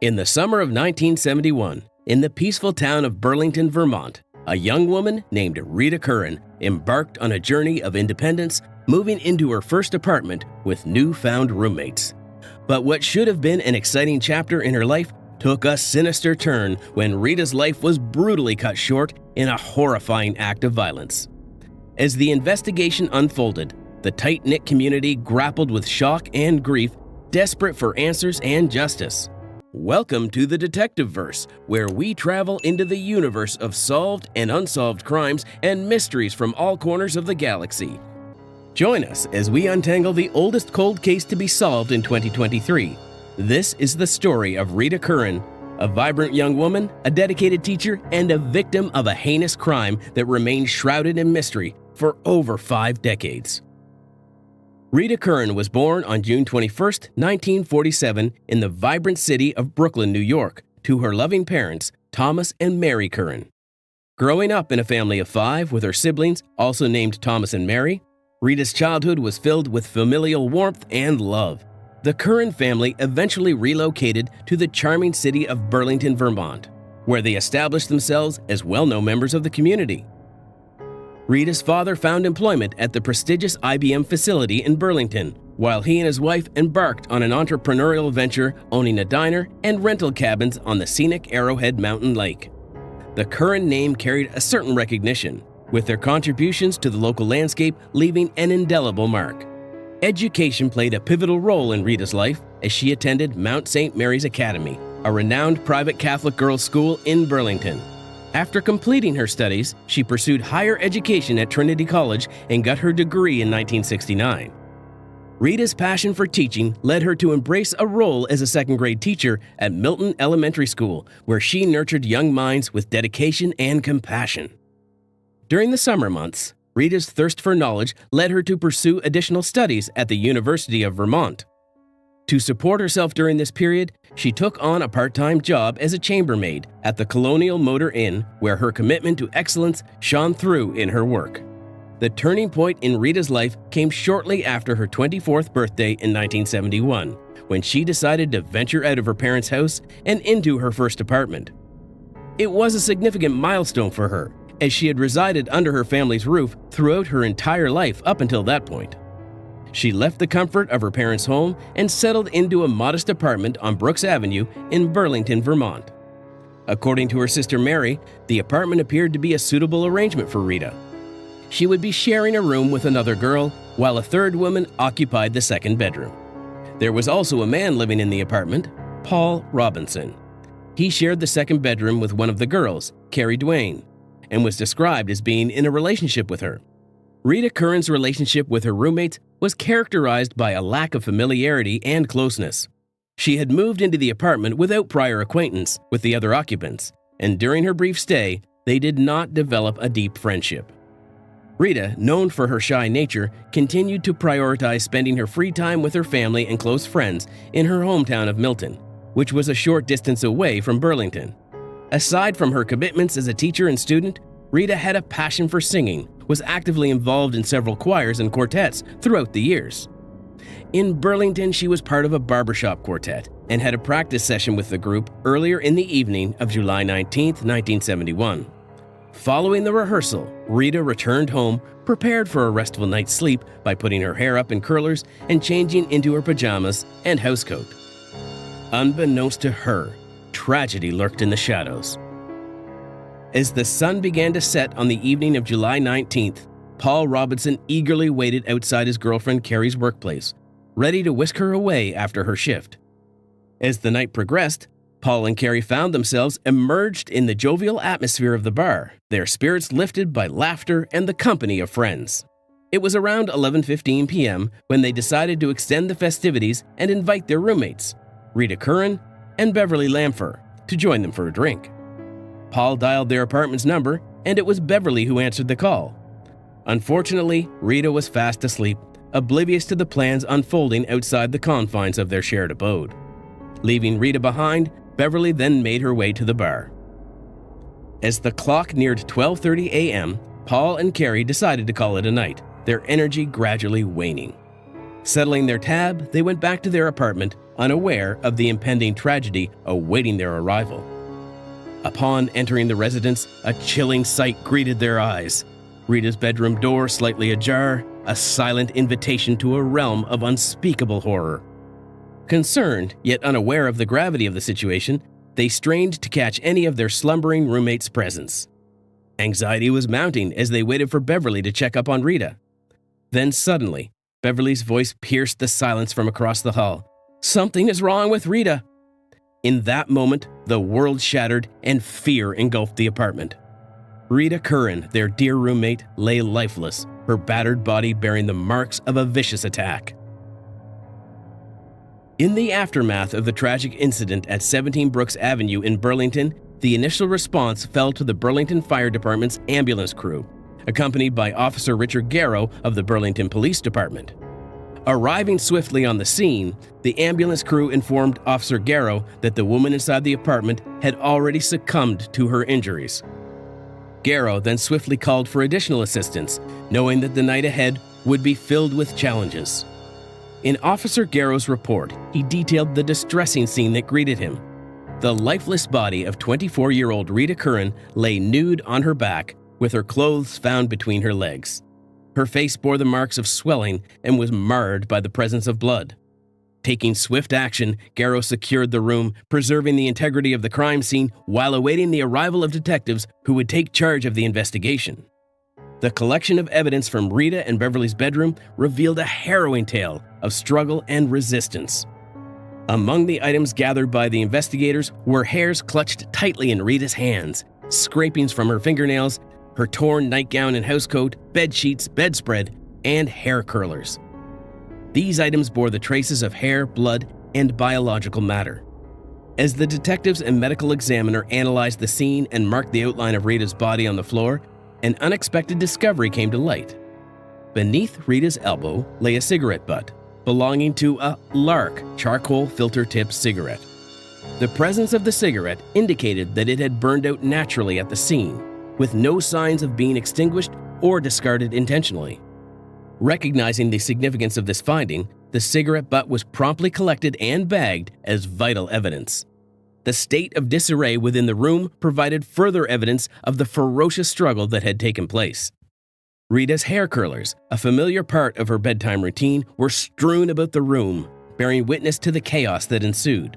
In the summer of 1971, in the peaceful town of Burlington, Vermont, a young woman named Rita Curran embarked on a journey of independence, moving into her first apartment with newfound roommates. But what should have been an exciting chapter in her life took a sinister turn when Rita's life was brutally cut short in a horrifying act of violence. As the investigation unfolded, the tight-knit community grappled with shock and grief, desperate for answers and justice. Welcome to the DetectiVerse, where we travel into the universe of solved and unsolved crimes and mysteries from all corners of the galaxy. Join us as we untangle the oldest cold case to be solved in 2023. This is the story of Rita Curran, a vibrant young woman, a dedicated teacher, and a victim of a heinous crime that remains shrouded in mystery for over 5 decades. Rita Curran was born on June 21, 1947, in the vibrant city of Brooklyn, New York, to her loving parents, Thomas and Mary Curran. Growing up in a family of 5 with her siblings, also named Thomas and Mary, Rita's childhood was filled with familial warmth and love. The Curran family eventually relocated to the charming city of Burlington, Vermont, where they established themselves as well-known members of the community. Rita's father found employment at the prestigious IBM facility in Burlington, while he and his wife embarked on an entrepreneurial venture owning a diner and rental cabins on the scenic Arrowhead Mountain Lake. The Curran name carried a certain recognition, with their contributions to the local landscape leaving an indelible mark. Education played a pivotal role in Rita's life as she attended Mount St. Mary's Academy, a renowned private Catholic girls' school in Burlington. After completing her studies, she pursued higher education at Trinity College and got her degree in 1969. Rita's passion for teaching led her to embrace a role as a second-grade teacher at Milton Elementary School, where she nurtured young minds with dedication and compassion. During the summer months, Rita's thirst for knowledge led her to pursue additional studies at the University of Vermont. To support herself during this period, she took on a part-time job as a chambermaid at the Colonial Motor Inn, where her commitment to excellence shone through in her work. The turning point in Rita's life came shortly after her 24th birthday in 1971, when she decided to venture out of her parents' house and into her first apartment. It was a significant milestone for her, as she had resided under her family's roof throughout her entire life up until that point. She left the comfort of her parents' home and settled into a modest apartment on Brooks Avenue in Burlington, Vermont. According to her sister Mary, the apartment appeared to be a suitable arrangement for Rita. She would be sharing a room with another girl, while a third woman occupied the second bedroom. There was also a man living in the apartment, Paul Robinson. He shared the second bedroom with one of the girls, Carrie Duane, and was described as being in a relationship with her. Rita Curran's relationship with her roommates was characterized by a lack of familiarity and closeness. She had moved into the apartment without prior acquaintance with the other occupants, and during her brief stay, they did not develop a deep friendship. Rita, known for her shy nature, continued to prioritize spending her free time with her family and close friends in her hometown of Milton, which was a short distance away from Burlington. Aside from her commitments as a teacher and student, Rita had a passion for singing, was actively involved in several choirs and quartets throughout the years. In Burlington, she was part of a barbershop quartet and had a practice session with the group earlier in the evening of July 19, 1971. Following the rehearsal, Rita returned home, prepared for a restful night's sleep by putting her hair up in curlers and changing into her pajamas and housecoat. Unbeknownst to her, tragedy lurked in the shadows. As the sun began to set on the evening of July 19th, Paul Robinson eagerly waited outside his girlfriend Carrie's workplace, ready to whisk her away after her shift. As the night progressed, Paul and Carrie found themselves immersed in the jovial atmosphere of the bar, their spirits lifted by laughter and the company of friends. It was around 11:15 p.m. when they decided to extend the festivities and invite their roommates, Rita Curran and Beverly Lamfer, to join them for a drink. Paul dialed their apartment's number, and it was Beverly who answered the call. Unfortunately, Rita was fast asleep, oblivious to the plans unfolding outside the confines of their shared abode. Leaving Rita behind, Beverly then made her way to the bar. As the clock neared 12:30 a.m., Paul and Carrie decided to call it a night, their energy gradually waning. Settling their tab, they went back to their apartment, unaware of the impending tragedy awaiting their arrival. Upon entering the residence, a chilling sight greeted their eyes. Rita's bedroom door slightly ajar, a silent invitation to a realm of unspeakable horror. Concerned, yet unaware of the gravity of the situation, they strained to catch any of their slumbering roommate's presence. Anxiety was mounting as they waited for Beverly to check up on Rita. Then suddenly, Beverly's voice pierced the silence from across the hall. "Something is wrong with Rita." In that moment, the world shattered and fear engulfed the apartment. Rita Curran, their dear roommate, lay lifeless, her battered body bearing the marks of a vicious attack. In the aftermath of the tragic incident at 17 Brooks Avenue in Burlington, the initial response fell to the Burlington Fire Department's ambulance crew, accompanied by Officer Richard Garrow of the Burlington Police Department. Arriving swiftly on the scene, the ambulance crew informed Officer Garrow that the woman inside the apartment had already succumbed to her injuries. Garrow then swiftly called for additional assistance, knowing that the night ahead would be filled with challenges. In Officer Garrow's report, he detailed the distressing scene that greeted him. The lifeless body of 24-year-old Rita Curran lay nude on her back, with her clothes found between her legs. Her face bore the marks of swelling and was marred by the presence of blood. Taking swift action, Garrow secured the room, preserving the integrity of the crime scene while awaiting the arrival of detectives who would take charge of the investigation. The collection of evidence from Rita and Beverly's bedroom revealed a harrowing tale of struggle and resistance. Among the items gathered by the investigators were hairs clutched tightly in Rita's hands, scrapings from her fingernails, her torn nightgown and housecoat, bed sheets, bedspread, and hair curlers. These items bore the traces of hair, blood, and biological matter. As the detectives and medical examiner analyzed the scene and marked the outline of Rita's body on the floor, an unexpected discovery came to light. Beneath Rita's elbow lay a cigarette butt, belonging to a Lark charcoal filter-tipped cigarette. The presence of the cigarette indicated that it had burned out naturally at the scene, with no signs of being extinguished or discarded intentionally. Recognizing the significance of this finding, the cigarette butt was promptly collected and bagged as vital evidence. The state of disarray within the room provided further evidence of the ferocious struggle that had taken place. Rita's hair curlers, a familiar part of her bedtime routine, were strewn about the room, bearing witness to the chaos that ensued.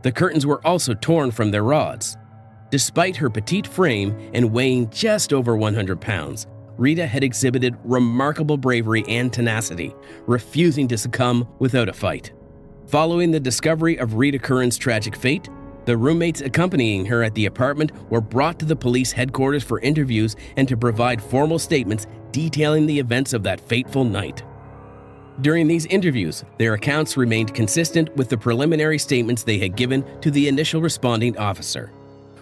The curtains were also torn from their rods. Despite her petite frame and weighing just over 100 pounds, Rita had exhibited remarkable bravery and tenacity, refusing to succumb without a fight. Following the discovery of Rita Curran's tragic fate, the roommates accompanying her at the apartment were brought to the police headquarters for interviews and to provide formal statements detailing the events of that fateful night. During these interviews, their accounts remained consistent with the preliminary statements they had given to the initial responding officer.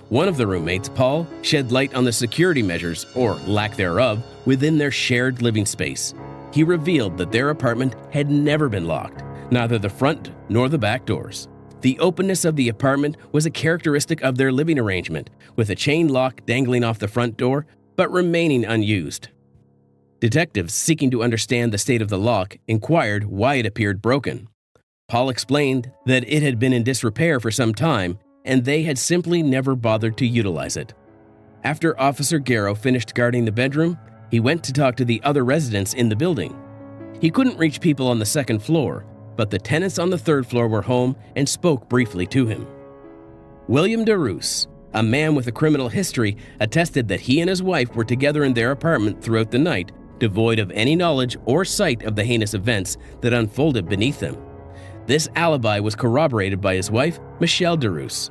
One of the roommates, Paul, shed light on the security measures, or lack thereof, within their shared living space. He revealed that their apartment had never been locked, neither the front nor the back doors. The openness of the apartment was a characteristic of their living arrangement, with a chain lock dangling off the front door, but remaining unused. Detectives seeking to understand the state of the lock inquired why it appeared broken. Paul explained that it had been in disrepair for some time, and they had simply never bothered to utilize it. After Officer Garrow finished guarding the bedroom, he went to talk to the other residents in the building. He couldn't reach people on the second floor, but the tenants on the third floor were home and spoke briefly to him. William DeRoos, a man with a criminal history, attested that he and his wife were together in their apartment throughout the night, devoid of any knowledge or sight of the heinous events that unfolded beneath them. This alibi was corroborated by his wife, Michelle DeRoos.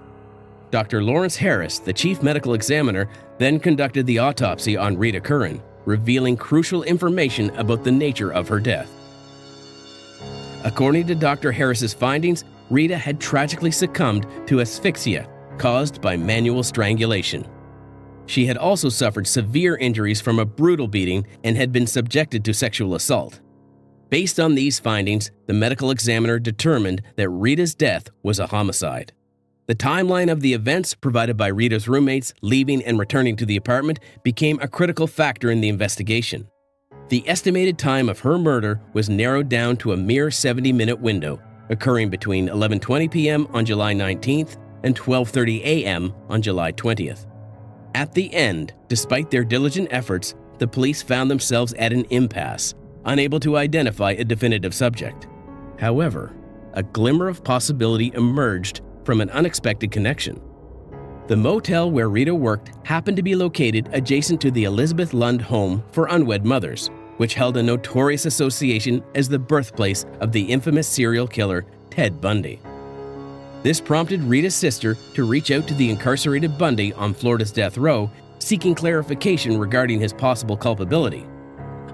Dr. Lawrence Harris, the chief medical examiner, then conducted the autopsy on Rita Curran, revealing crucial information about the nature of her death. According to Dr. Harris's findings, Rita had tragically succumbed to asphyxia caused by manual strangulation. She had also suffered severe injuries from a brutal beating and had been subjected to sexual assault. Based on these findings, the medical examiner determined that Rita's death was a homicide. The timeline of the events provided by Rita's roommates leaving and returning to the apartment became a critical factor in the investigation. The estimated time of her murder was narrowed down to a mere 70-minute window, occurring between 11:20 p.m. on July 19th and 12:30 a.m. on July 20th. At the end, despite their diligent efforts, the police found themselves at an impasse, unable to identify a definitive subject. However, a glimmer of possibility emerged from an unexpected connection. The motel where Rita worked happened to be located adjacent to the Elizabeth Lund Home for Unwed Mothers, which held a notorious association as the birthplace of the infamous serial killer Ted Bundy. This prompted Rita's sister to reach out to the incarcerated Bundy on Florida's death row, seeking clarification regarding his possible culpability.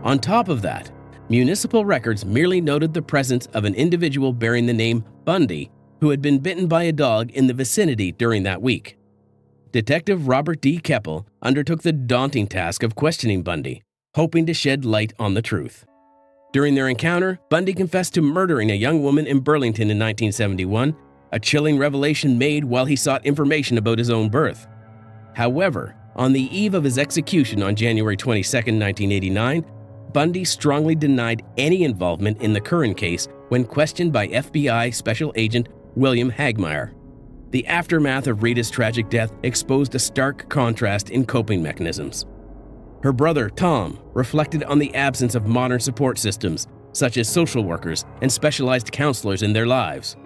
On top of that, municipal records merely noted the presence of an individual bearing the name Bundy who had been bitten by a dog in the vicinity during that week. Detective Robert D. Keppel undertook the daunting task of questioning Bundy, hoping to shed light on the truth. During their encounter, Bundy confessed to murdering a young woman in Burlington in 1971, a chilling revelation made while he sought information about his own birth. However, on the eve of his execution on January 22, 1989, Bundy strongly denied any involvement in the Curran case when questioned by FBI Special Agent William Hagmeyer. The aftermath of Rita's tragic death exposed a stark contrast in coping mechanisms. Her brother, Tom, reflected on the absence of modern support systems, such as social workers and specialized counselors in their lives.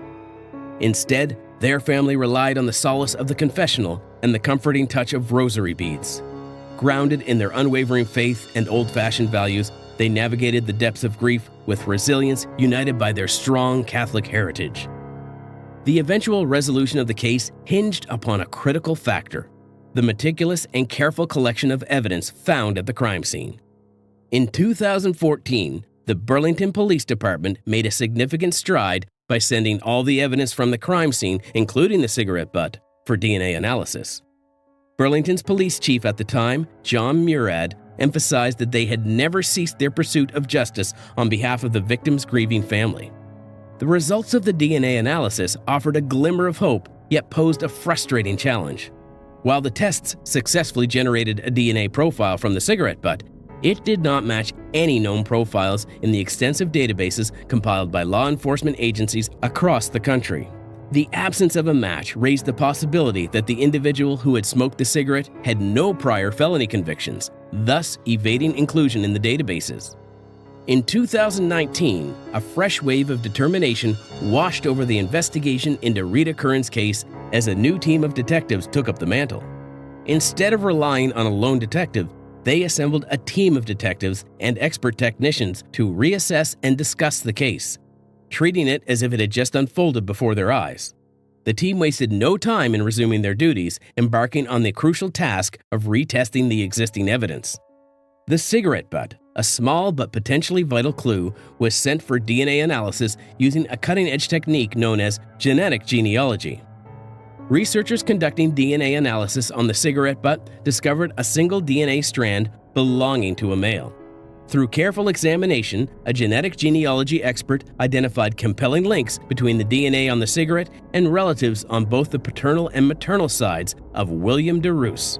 Instead, their family relied on the solace of the confessional and the comforting touch of rosary beads. Grounded in their unwavering faith and old-fashioned values, they navigated the depths of grief with resilience, united by their strong Catholic heritage. The eventual resolution of the case hinged upon a critical factor: the meticulous and careful collection of evidence found at the crime scene. In 2014, the Burlington Police Department made a significant stride by sending all the evidence from the crime scene, including the cigarette butt, for DNA analysis. Burlington's police chief at the time, John Murad, emphasized that they had never ceased their pursuit of justice on behalf of the victim's grieving family. The results of the DNA analysis offered a glimmer of hope, yet posed a frustrating challenge. While the tests successfully generated a DNA profile from the cigarette butt, it did not match any known profiles in the extensive databases compiled by law enforcement agencies across the country. The absence of a match raised the possibility that the individual who had smoked the cigarette had no prior felony convictions, thus evading inclusion in the databases. In 2019, a fresh wave of determination washed over the investigation into Rita Curran's case as a new team of detectives took up the mantle. Instead of relying on a lone detective, they assembled a team of detectives and expert technicians to reassess and discuss the case, treating it as if it had just unfolded before their eyes. The team wasted no time in resuming their duties, embarking on the crucial task of retesting the existing evidence. The cigarette butt, a small but potentially vital clue, was sent for DNA analysis using a cutting-edge technique known as genetic genealogy. Researchers conducting DNA analysis on the cigarette butt discovered a single DNA strand belonging to a male. Through careful examination, a genetic genealogy expert identified compelling links between the DNA on the cigarette and relatives on both the paternal and maternal sides of William DeRoos.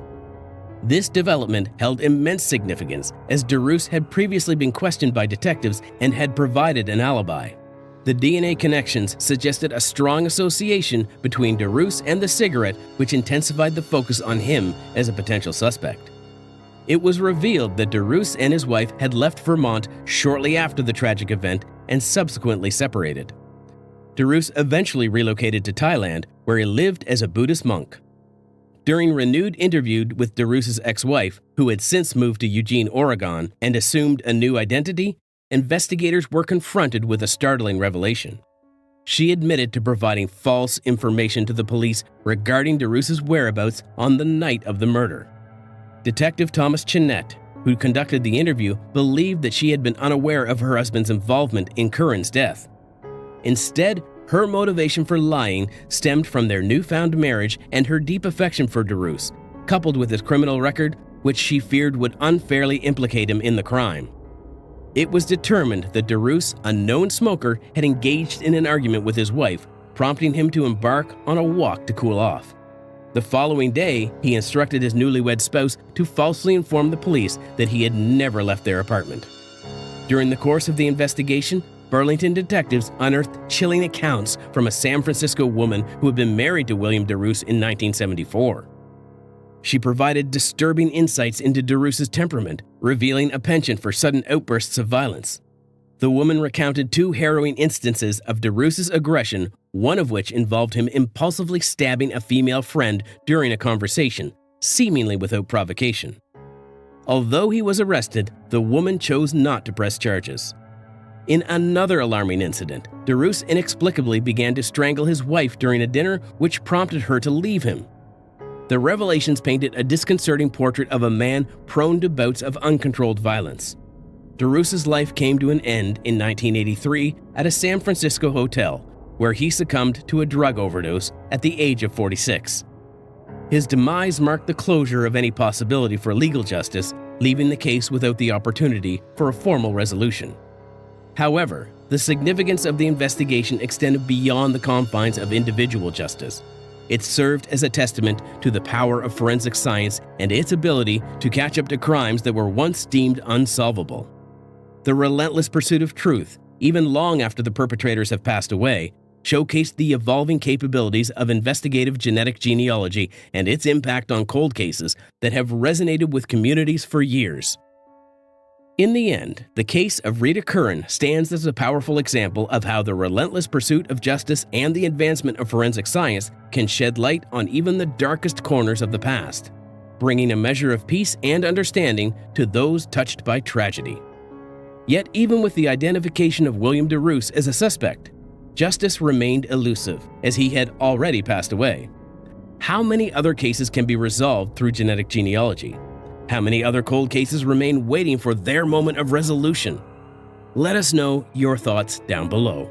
This development held immense significance, as DeRoos had previously been questioned by detectives and had provided an alibi. The DNA connections suggested a strong association between DeRoos and the cigarette, which intensified the focus on him as a potential suspect. It was revealed that DeRoos and his wife had left Vermont shortly after the tragic event and subsequently separated. DeRoos eventually relocated to Thailand, where he lived as a Buddhist monk. During renewed interview with DeRoos' ex-wife, who had since moved to Eugene, Oregon, and assumed a new identity, investigators were confronted with a startling revelation. She admitted to providing false information to the police regarding DeRoos' whereabouts on the night of the murder. Detective Thomas Chinette, who conducted the interview, believed that she had been unaware of her husband's involvement in Curran's death. Instead, her motivation for lying stemmed from their newfound marriage and her deep affection for DeRoos, coupled with his criminal record, which she feared would unfairly implicate him in the crime. It was determined that DeRoos, a known smoker, had engaged in an argument with his wife, prompting him to embark on a walk to cool off. The following day, he instructed his newlywed spouse to falsely inform the police that he had never left their apartment. During the course of the investigation, Burlington detectives unearthed chilling accounts from a San Francisco woman who had been married to William DeRoos in 1974. She provided disturbing insights into DeRoos's temperament, revealing a penchant for sudden outbursts of violence. The woman recounted 2 harrowing instances of DeRoos's aggression, one of which involved him impulsively stabbing a female friend during a conversation, seemingly without provocation. Although he was arrested, the woman chose not to press charges. In another alarming incident, DeRoos inexplicably began to strangle his wife during a dinner, which prompted her to leave him. The revelations painted a disconcerting portrait of a man prone to bouts of uncontrolled violence. DeRoos's life came to an end in 1983 at a San Francisco hotel, where he succumbed to a drug overdose at the age of 46. His demise marked the closure of any possibility for legal justice, leaving the case without the opportunity for a formal resolution. However, the significance of the investigation extended beyond the confines of individual justice. It served as a testament to the power of forensic science and its ability to catch up to crimes that were once deemed unsolvable. The relentless pursuit of truth, even long after the perpetrators have passed away, showcased the evolving capabilities of investigative genetic genealogy and its impact on cold cases that have resonated with communities for years. In the end, the case of Rita Curran stands as a powerful example of how the relentless pursuit of justice and the advancement of forensic science can shed light on even the darkest corners of the past, bringing a measure of peace and understanding to those touched by tragedy. Yet even with the identification of William DeRoos as a suspect, justice remained elusive, as he had already passed away. How many other cases can be resolved through genetic genealogy? How many other cold cases remain waiting for their moment of resolution? Let us know your thoughts down below.